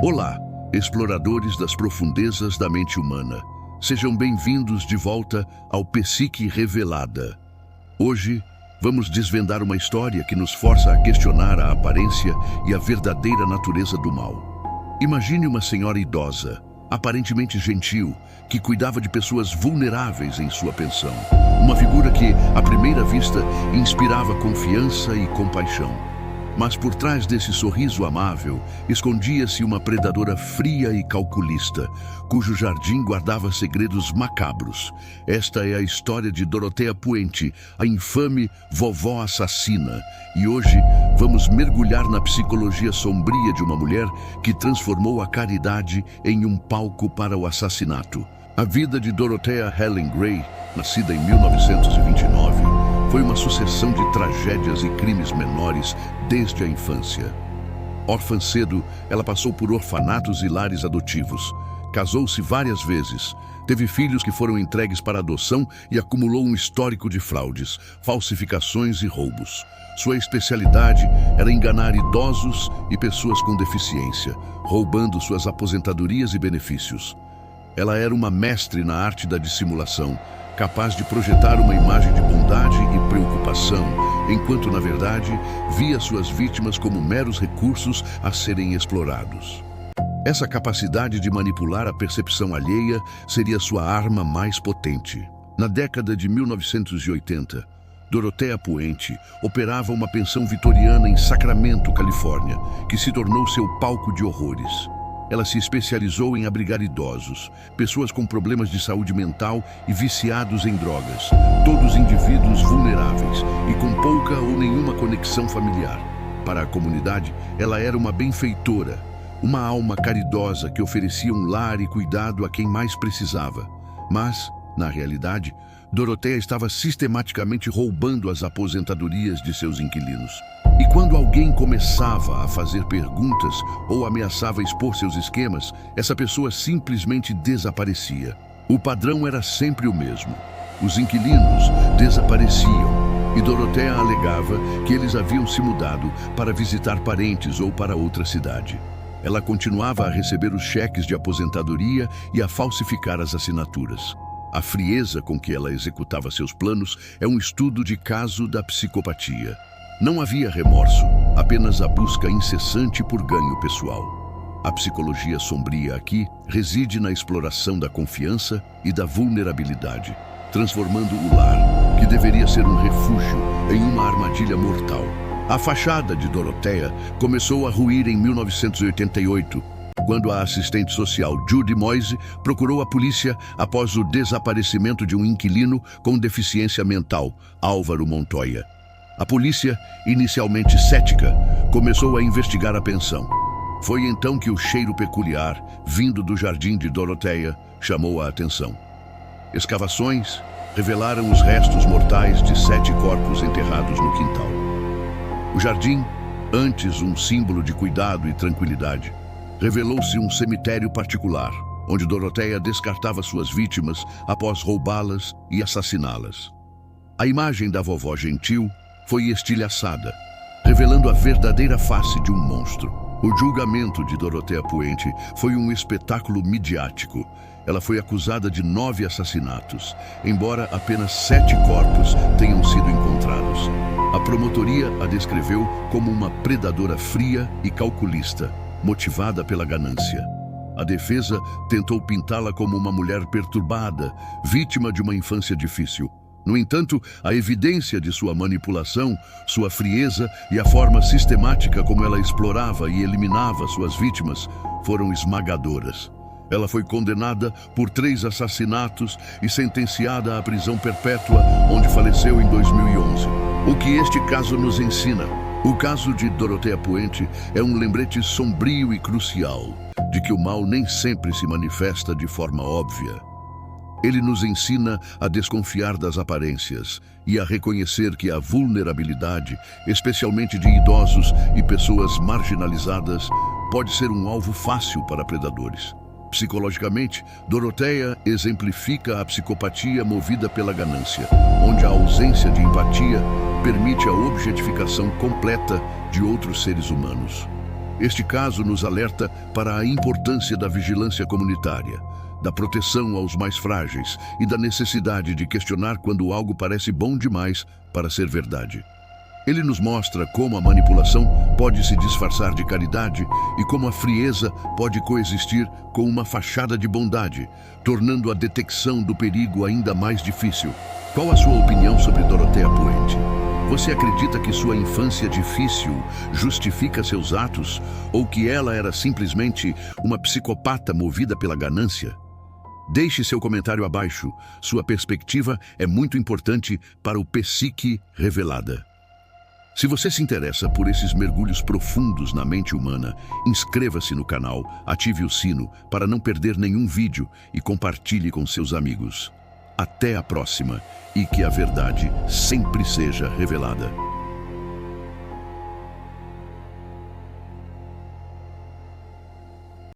Olá, exploradores das profundezas da mente humana. Sejam bem-vindos de volta ao Psique Revelada. Hoje, vamos desvendar uma história que nos força a questionar a aparência e a verdadeira natureza do mal. Imagine uma senhora idosa, aparentemente gentil, que cuidava de pessoas vulneráveis em sua pensão. Uma figura que, à primeira vista, inspirava confiança e compaixão. Mas por trás desse sorriso amável, escondia-se uma predadora fria e calculista, cujo jardim guardava segredos macabros. Esta é a história de Dorothea Puente, a infame vovó assassina. E hoje vamos mergulhar na psicologia sombria de uma mulher que transformou a caridade em um palco para o assassinato. A vida de Dorothea Helen Gray, nascida em 1929, foi uma sucessão de tragédias e crimes menores desde a infância. Órfã cedo, ela passou por orfanatos e lares adotivos. Casou-se várias vezes, teve filhos que foram entregues para adoção e acumulou um histórico de fraudes, falsificações e roubos. Sua especialidade era enganar idosos e pessoas com deficiência, roubando suas aposentadorias e benefícios. Ela era uma mestre na arte da dissimulação, capaz de projetar uma imagem de bondade e preocupação, enquanto, na verdade, via suas vítimas como meros recursos a serem explorados. Essa capacidade de manipular a percepção alheia seria sua arma mais potente. Na década de 1980, Dorothea Puente operava uma pensão vitoriana em Sacramento, Califórnia, que se tornou seu palco de horrores. Ela se especializou em abrigar idosos, pessoas com problemas de saúde mental e viciados em drogas, todos indivíduos vulneráveis e com pouca ou nenhuma conexão familiar. Para a comunidade, ela era uma benfeitora, uma alma caridosa que oferecia um lar e cuidado a quem mais precisava. Mas, na realidade, Dorothea estava sistematicamente roubando as aposentadorias de seus inquilinos. E quando alguém começava a fazer perguntas ou ameaçava expor seus esquemas, essa pessoa simplesmente desaparecia. O padrão era sempre o mesmo. Os inquilinos desapareciam e Dorothea alegava que eles haviam se mudado para visitar parentes ou para outra cidade. Ela continuava a receber os cheques de aposentadoria e a falsificar as assinaturas. A frieza com que ela executava seus planos é um estudo de caso da psicopatia. Não havia remorso, apenas a busca incessante por ganho pessoal. A psicologia sombria aqui reside na exploração da confiança e da vulnerabilidade, transformando o lar, que deveria ser um refúgio, em uma armadilha mortal. A fachada de Dorothea começou a ruir em 1988, quando a assistente social Judy Moise procurou a polícia após o desaparecimento de um inquilino com deficiência mental, Álvaro Montoya. A polícia, inicialmente cética, começou a investigar a pensão. Foi então que o cheiro peculiar, vindo do jardim de Dorothea, chamou a atenção. Escavações revelaram os restos mortais de 7 corpos enterrados no quintal. O jardim, antes um símbolo de cuidado e tranquilidade, revelou-se um cemitério particular, onde Dorothea descartava suas vítimas após roubá-las e assassiná-las. A imagem da vovó gentil foi estilhaçada, revelando a verdadeira face de um monstro. O julgamento de Dorothea Puente foi um espetáculo midiático. Ela foi acusada de 9 assassinatos, embora apenas 7 corpos tenham sido encontrados. A promotoria a descreveu como uma predadora fria e calculista, motivada pela ganância. A defesa tentou pintá-la como uma mulher perturbada, vítima de uma infância difícil. No entanto, a evidência de sua manipulação, sua frieza e a forma sistemática como ela explorava e eliminava suas vítimas foram esmagadoras. Ela foi condenada por 3 assassinatos e sentenciada à prisão perpétua, onde faleceu em 2011. O que este caso nos ensina? O caso de Dorothea Puente é um lembrete sombrio e crucial de que o mal nem sempre se manifesta de forma óbvia. Ele nos ensina a desconfiar das aparências e a reconhecer que a vulnerabilidade, especialmente de idosos e pessoas marginalizadas, pode ser um alvo fácil para predadores. Psicologicamente, Dorothea exemplifica a psicopatia movida pela ganância, onde a ausência de empatia permite a objetificação completa de outros seres humanos. Este caso nos alerta para a importância da vigilância comunitária, da proteção aos mais frágeis e da necessidade de questionar quando algo parece bom demais para ser verdade. Ele nos mostra como a manipulação pode se disfarçar de caridade e como a frieza pode coexistir com uma fachada de bondade, tornando a detecção do perigo ainda mais difícil. Qual a sua opinião sobre Dorothea Puente? Você acredita que sua infância difícil justifica seus atos ou que ela era simplesmente uma psicopata movida pela ganância? Deixe seu comentário abaixo. Sua perspectiva é muito importante para o Psique Revelada. Se você se interessa por esses mergulhos profundos na mente humana, inscreva-se no canal, ative o sino para não perder nenhum vídeo e compartilhe com seus amigos. Até a próxima e que a verdade sempre seja revelada.